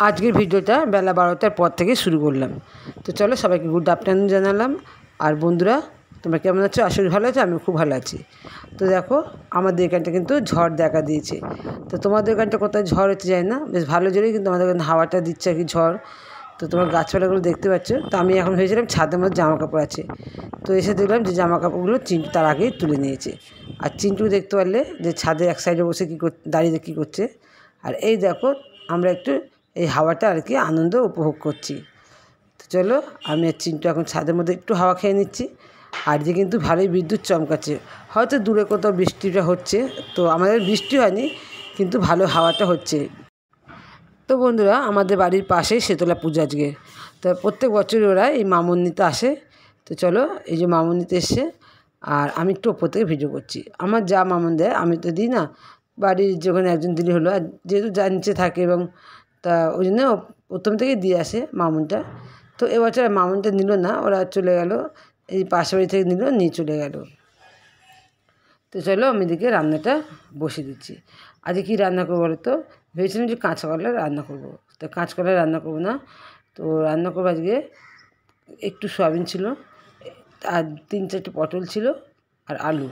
আজকের ভিডিওটা বেলা 12টার পর থেকে শুরু করলাম। তো চলো সবাইকে গুড আফটারনুন জানালাম। আর বন্ধুরা তোমরা কেমন আছো? আশা করি ভালো আছো। আমি খুব ভালো আছি। তো দেখো আমাদের এখানটা কিন্তু ঝড় দেখা দিয়েছে। তো তোমাদের এখানটা কোথায় ঝড় হচ্ছে জানি না, বেশ ভালো জোরেই কিন্তু আমাদের এখানে হাওয়াটা দিচ্ছে আর কি ঝড়। তো তোমার গাছপালাগুলো দেখতে পাচ্ছ। তো আমি এখন ভেবেছিলাম ছাদের মধ্যে জামা কাপড় আছে, তো এসে দেখলাম যে জামা কাপড়গুলো চিন্টু তার আগেই তুলে নিয়েছে। আর চিন্টু দেখতে পারলে যে ছাদের এক সাইডে বসে দাঁড়িয়ে কী করছে। আর এই দেখো আমরা একটু এই হাওয়াটা আর কি আনন্দ উপভোগ করছি। তো চলো আমি আর চিন্টু এখন ছাদের মধ্যে একটু হাওয়া খেয়ে নিচ্ছি। আর যে কিন্তু ভালোই বিদ্যুৎ চমকাচ্ছে, হয়তো দূরে কোথাও বৃষ্টিটা হচ্ছে। তো আমাদের বৃষ্টি হয়নি, কিন্তু ভালো হাওয়াটা হচ্ছে। তো বন্ধুরা আমাদের বাড়ির পাশেই শীতলা পূজা আজকে। তো প্রত্যেক বছরই ওরা এই মামুন নিতে আসে। তো চলো এই যে মামুন নিতে এসছে, আর আমি একটু ওপর থেকে ভিডিও করছি। আমার যা মামুন দেয় আমি তো দিই না, বাড়ির যেখানে একজন দিলি হলো। আর যেহেতু যা নিচে থাকে এবং তা ওই জন্য প্রথম থেকেই দিয়ে আসে মামুনটা। তো এবছর মামুনটা নিল না, ওরা চলে গেল, এই পাশের বাড়ি থেকে নিল, নিয়ে চলে গেল। তো চলো আমি এদিকে রান্নাটা বসিয়ে দিচ্ছি। আজকে কী রান্না করবো বলো তো? ভেবেছিলাম যে কাঁচকলা রান্না করবো, তো কাঁচকলা রান্না করবো না, তো রান্না করবো আজকে একটু সয়াবিন ছিল, আর 3-4টে পটল ছিল, আর আলু।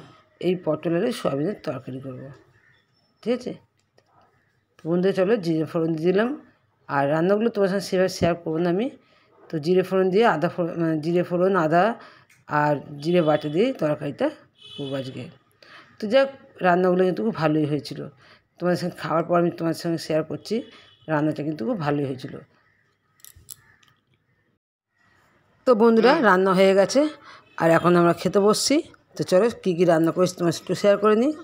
এই পটল আলু সয়াবিনের তরকারি করবো, ঠিক আছে? বন্ধুরা চলো জিরে ফোড়ন দিয়ে দিলাম। আর রান্নাগুলো তোমার সঙ্গে সেভাবে শেয়ার করবো না আমি। তো জিরে ফোড়ন দিয়ে জিরে ফোড়ন, আদা আর জিরে বাটা দিয়ে তরকারিটা করবো আজকে। তো যাক, রান্নাগুলো কিন্তু খুব ভালোই হয়েছিল। তোমাদের সঙ্গে খাওয়ার পর আমি তোমার সঙ্গে শেয়ার করছি, রান্নাটা কিন্তু খুব ভালোই হয়েছিল। তো বন্ধুরা রান্না হয়ে গেছে, আর এখন আমরা খেতে বসছি। তো চলো কী কী রান্না করেছি তোমার একটু শেয়ার করে নিই।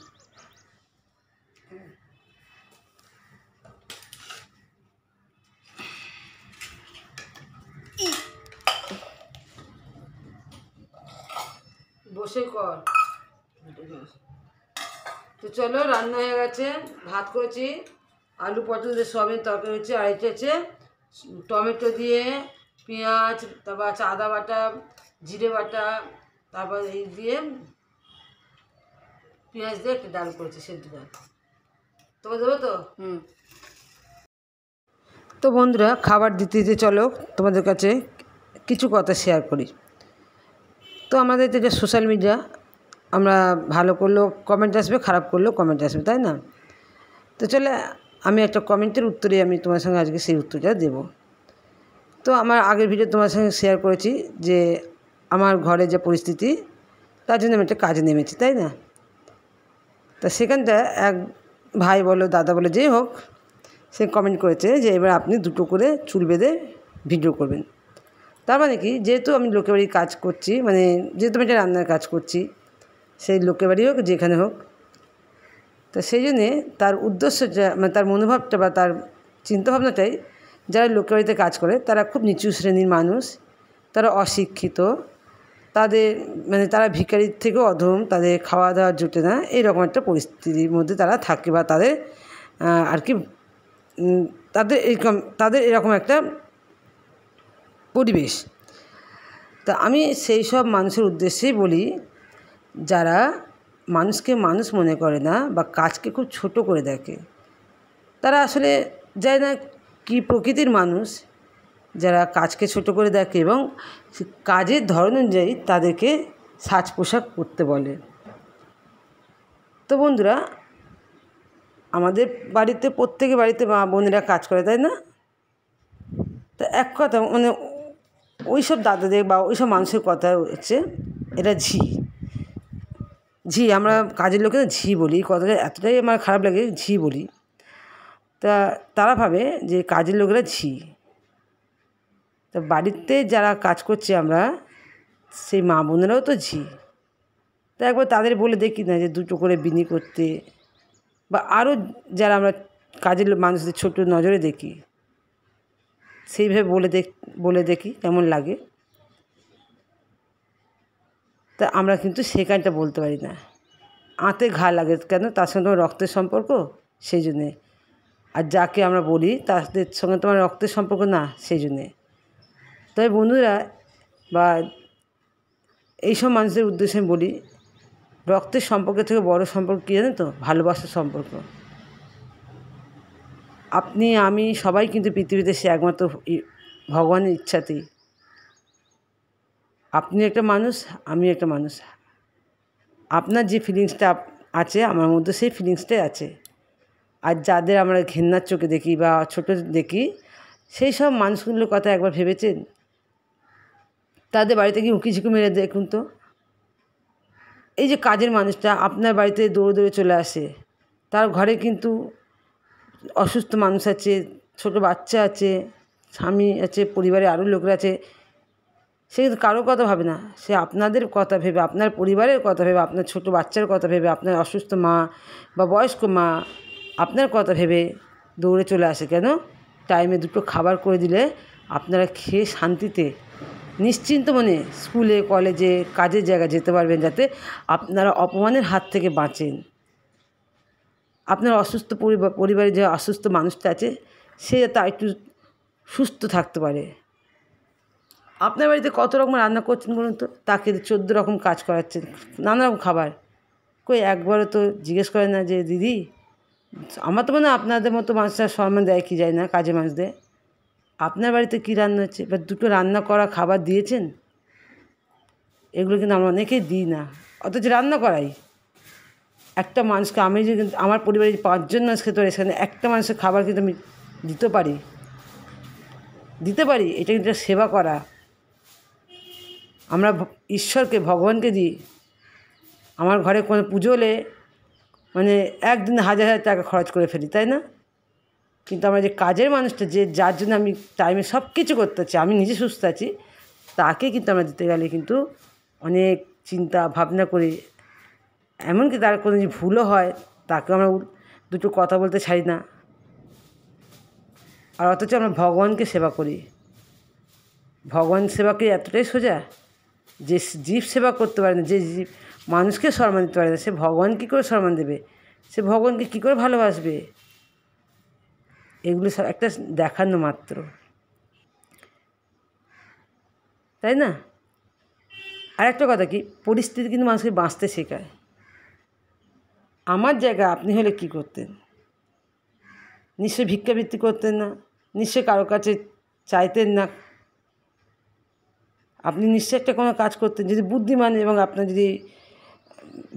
বসে কর। তো চলো রান্না হয়ে গেছে, ভাত করেছি, আলু পটল দিয়ে সয়াবিন তরকারি হচ্ছে, আর এটা হচ্ছে টমেটো দিয়ে পেঁয়াজ, তারপর আছে আদা বাটা, জিরে বাটা, তারপর এই দিয়ে পেঁয়াজ দিয়ে একটা ডাল করেছি, সেদ্ধ ডাল। তোমার দেবো তো? তো বন্ধুরা খাবার দিতে দিতে চলো তোমাদের কাছে কিছু কথা শেয়ার করি। তো আমাদের যে সোশ্যাল মিডিয়া, আমরা ভালো করলেও কমেন্ট আসবে, খারাপ করলেও কমেন্ট আসবে, তাই না? তো চলে আমি একটা কমেন্টের উত্তরে আমি তোমার সঙ্গে আজকে সেই উত্তরটা দেব। তো আমার আগের ভিডিও তোমার সঙ্গে শেয়ার করেছি যে আমার ঘরে যে পরিস্থিতি, তার জন্য আমি একটা কাজে নেমেছি, তাই না? তা সেখানটা এক ভাই বলো, দাদা বলো, যেই হোক, সে কমেন্ট করেছে যে এবার আপনি 2টো করে চুল বেঁধে ভিডিও করবেন। তার মানে কি, যেহেতু আমি লোকের বাড়ির কাজ করছি, মানে যেহেতু আমি একটা রান্নার কাজ করছি, সেই লোকের বাড়ি হোক যেখানে হোক, তো সেই জন্যে তার উদ্দেশ্যটা, মানে তার মনোভাবটা বা তার চিন্তাভাবনাটাই, যারা লোকের বাড়িতে কাজ করে তারা খুব নিচু শ্রেণীর মানুষ, তারা অশিক্ষিত, তাদের মানে তারা ভিখারির থেকেও অধম, তাদের খাওয়া দাওয়া জোটে না, এইরকম একটা পরিস্থিতির মধ্যে তারা থাকে, বা তাদের আর কি তাদের এরকম একটা পরিবেশ। তা আমি সেই সব মানুষের উদ্দেশ্যেই বলি, যারা মানুষকে মানুষ মনে করে না বা কাজকে খুব ছোট করে দেখে, তারা আসলে যায় না কি প্রকৃতির মানুষ, যারা কাজকে ছোট করে দেখে এবং কাজের ধরন অনুযায়ী তাদেরকে সাজ পোশাক পরতে বলে। তো বন্ধুরা আমাদের বাড়িতে, প্রত্যেকের বাড়িতে মা বোনেরা কাজ করে, তাই না? তা এক কথা, মানে ওই সব দাদাদের বা ওই সব মানুষের কথা হচ্ছে এটা ঝি আমরা কাজের লোকেরা ঝি বলি, কথাটা এতটাই আমার খারাপ লাগে, ঝি বলি। তা তারা ভাবে যে কাজের লোকেরা ঝি। তা বাড়িতে যারা কাজ করছে আমরা, সেই মা বোনেরাও তো ঝি। তা একবার তাদের বলে দেখি না যে 2টো করে বিনি করতে, বা আরও যারা আমরা কাজের মানুষদের ছোট নজরে দেখি, সেইভাবে বলে দেখি কেমন লাগে। তা আমরা কিন্তু সেখানটা বলতে পারি না, আঁতে ঘা লাগে কেন, তার সঙ্গে তোমার রক্তের সম্পর্ক, সেই জন্যে। আর যাকে আমরা বলি তাদের সঙ্গে তোমার রক্তের সম্পর্ক না, সেই জন্যে। তবে বন্ধুরা বা এইসব মানুষদের উদ্দেশ্যে বলি, রক্তের সম্পর্কের থেকে বড় সম্পর্ক কী জানেন তো? ভালোবাসার সম্পর্ক। আপনি আমি সবাই কিন্তু পৃথিবীতে সে একমাত্র ভগবানের ইচ্ছাতেই। আপনি একটা মানুষ, আমি একটা মানুষ। আপনার যে ফিলিংসটা আছে আমার মধ্যে সেই ফিলিংসটাই আছে। আর যাদের আমরা ঘেন্নার চোখে দেখি বা ছোটো দেখি, সেই সব মানুষগুলোর কথা একবার ভেবেছেন? তাদের বাড়িতে কি উঁকিঝুঁকি মেরে দেখুন তো। এই যে কাজের মানুষটা আপনার বাড়িতে দৌড়ে দৌড়ে চলে আসে, তার ঘরে কিন্তু অসুস্থ মানুষ আছে, ছোট বাচ্চা আছে, স্বামী আছে, পরিবারে আরও লোকরা আছে। সে কিন্তু কারোর কথা ভাবে না, সে আপনাদের কথা ভেবে, আপনার পরিবারের কথা ভেবে, আপনার ছোট বাচ্চার কথা ভেবে, আপনার অসুস্থ মা বা বয়স্ক মা আপনার কথা ভেবে দৌড়ে চলে আসে। কেন? টাইমে দুটো খাবার করে দিলে আপনারা খেয়ে শান্তিতে নিশ্চিন্ত মনে স্কুলে, কলেজে, কাজের জায়গায় যেতে পারবেন, যাতে আপনারা অপমানের হাত থেকে বাঁচেন। আপনার অসুস্থ পরিবারে যে অসুস্থ মানুষটা আছে, সে যাতে একটু সুস্থ থাকতে পারে। আপনার বাড়িতে কত রকম রান্না করছেন বলুন তো? তাকে 14 রকম কাজ করাচ্ছেন, নানা রকম খাবার। কই একবারও তো জিজ্ঞেস করে না যে দিদি, আমার তো মনে হয় আপনাদের মতো মানুষরা সম্মান দেয় কি যায় না কাজে মানুষদের। আপনার বাড়িতে কী রান্না হচ্ছে বা দুটো রান্না করা খাবার দিয়েছেন? এগুলো কিন্তু আমরা অনেকেই দিই না, অথচ রান্না করাই। একটা মানুষকে আমি যদি আমার পরিবারে 5 জন মানুষ খেতে পারি, সেখানে একটা মানুষের খাবার কিন্তু আমি দিতে পারি, এটা কিন্তু সেবা করা। আমরা ঈশ্বরকে, ভগবানকে দিই। আমার ঘরে কোনো পুজো হলে মানে একদিনে 1000 টাকা খরচ করে ফেলি, তাই না? কিন্তু আমার যে কাজের মানুষটা, যার জন্য আমি টাইমে সব কিছু করতে পারছি, আমি নিজে সুস্থ আছি, তাকে কিন্তু আমরা দিতে গেলে কিন্তু অনেক চিন্তা ভাবনা করি। এমনকি তার কোনো যদি ভুলও হয়, তাকেও আমরা দুটো কথা বলতে ছাড়ি না। আর অথচ আমরা ভগবানকে সেবা করি। ভগবান সেবা কি এতটাই সোজা? যে জীব সেবা করতে পারে না, যে জীব মানুষকে সম্মান দিতে পারে না, সে ভগবান কী করে সম্মান দেবে? সে ভগবানকে কী করে ভালোবাসবে? এগুলো সব একটা দেখানো মাত্র, তাই না? আর একটা কথা কি, পরিস্থিতি কিন্তু মানুষকে বাঁচতে শেখায়। আমার জায়গায় আপনি হলে কী করতেন? নিশ্চয়ই ভিক্ষাবৃত্তি করতেন না, নিশ্চয়ই কারোর কাছে চাইতেন না। আপনি নিশ্চয়ই একটা কোনো কাজ করতেন, যদি বুদ্ধিমান এবং আপনার যদি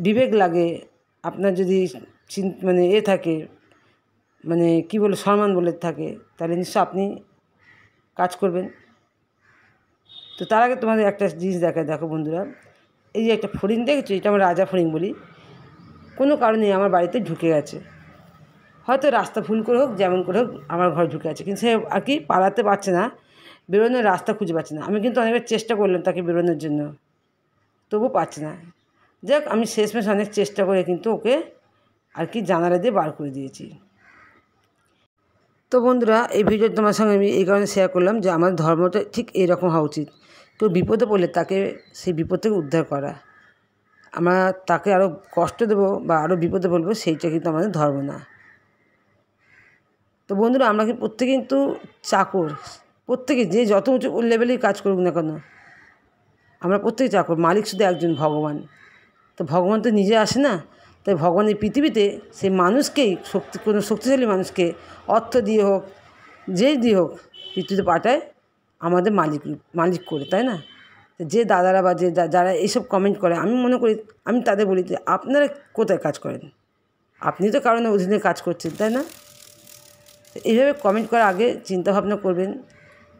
বিবেক লাগে, আপনার যদি মানে থাকে, মানে কী বলে সম্মান বলে থাকে, তাহলে নিশ্চয় আপনি কাজ করবেন। তো তার আগে তোমাদের একটা জিনিস দেখো বন্ধুরা, এই যে একটা ফড়িং দেখেছো, এটা আমরা রাজা ফড়িং বলি। কোনো কারণে আমার বাড়িতে ঢুকে গেছে, হয়তো রাস্তা ভুল করে হোক, যেমন করে হোক আমার ঘরে ঢুকে আছে, কিন্তু সে আর কি পালাতে পারছে না, বেরোনোর রাস্তা খুঁজে পাচ্ছে না। আমি কিন্তু অনেকবার চেষ্টা করলাম তাকে বেরোনোর জন্য, তবু পাচ্ছে না। যাক, আমি শেষমেশ অনেক চেষ্টা করে কিন্তু ওকে আর কি জানালা দিয়ে বার করে দিয়েছি। তো বন্ধুরা, এই ভিডিও তোমার সঙ্গে আমি এই কারণে শেয়ার করলাম যে আমার ধর্মটা ঠিক এইরকম হওয়া উচিত। কেউ বিপদে পড়লে তাকে সেই বিপদ থেকে উদ্ধার করা। আমরা তাকে আরও কষ্ট দেবো বা আরও বিপদে বলবো, সেইটা কিন্তু আমাদের ধর্ম না। তো বন্ধুরা, আমরা প্রত্যেকে কিন্তু চাকর, প্রত্যেকে যে যত উঁচু লেভেলেই কাজ করুক না কেন, আমরা প্রত্যেকে চাকর, মালিক শুধু একজন, ভগবান। তো ভগবান তো নিজে আসে না, তাই ভগবান এই পৃথিবীতে সেই মানুষকেই, কোনো শক্তিশালী মানুষকে অর্থ দিয়ে হোক, যেই দিয়ে হোক, পৃথিবীতে পাঠায় আমাদের মালিক করে, তাই না? যে দাদারা বা যারা এইসব কমেন্ট করে, আমি মনে করি, আমি তাদের বলি যে আপনারা কোথায় কাজ করেন? আপনি তো কারণে অধীনে কাজ করছেন, তাই না? এইভাবে কমেন্ট করার আগে চিন্তাভাবনা করবেন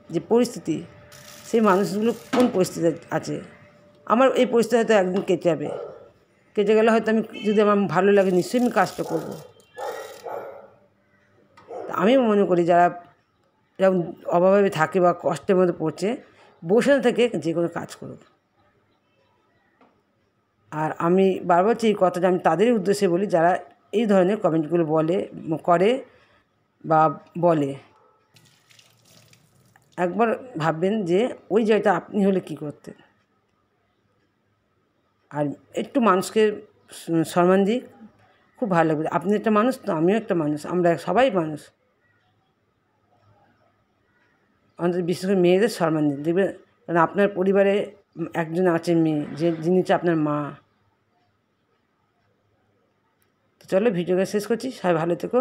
যে পরিস্থিতি, সেই মানুষগুলো কোন পরিস্থিতি আছে। আমার এই পরিস্থিতি হয়তো একদিন কেটে গেলে হয়তো আমি, যদি আমার ভালো লাগে, নিশ্চয়ই আমি কাজটা করব। আমি মনে করি যারা এরকম অভাবে থাকে বা কষ্টের মধ্যে পড়ছে, বসে না থেকে যে কোনো কাজ করুক। আর আমি বারবার এই কথাটা আমি তাদেরই উদ্দেশ্যে বলি, যারা এই ধরনের কমেন্টগুলো করে বা বলে। একবার ভাববেন যে ওই জায়গাটা আপনি হলে কী করতেন। আর একটু মানুষকে সম্মান দিই, খুব ভালো লাগবে। আপনি একটা মানুষ, তো আমিও একটা মানুষ, আমরা সবাই মানুষ। অন্তত বিশেষ করে মেয়েদের সম্মান দিন, দেখবেন। কারণ আপনার পরিবারে একজন আছেন মেয়ে, যিনি হচ্ছে আপনার মা। চলো ভিডিওটা শেষ করছি, সবাই ভালো থেকো।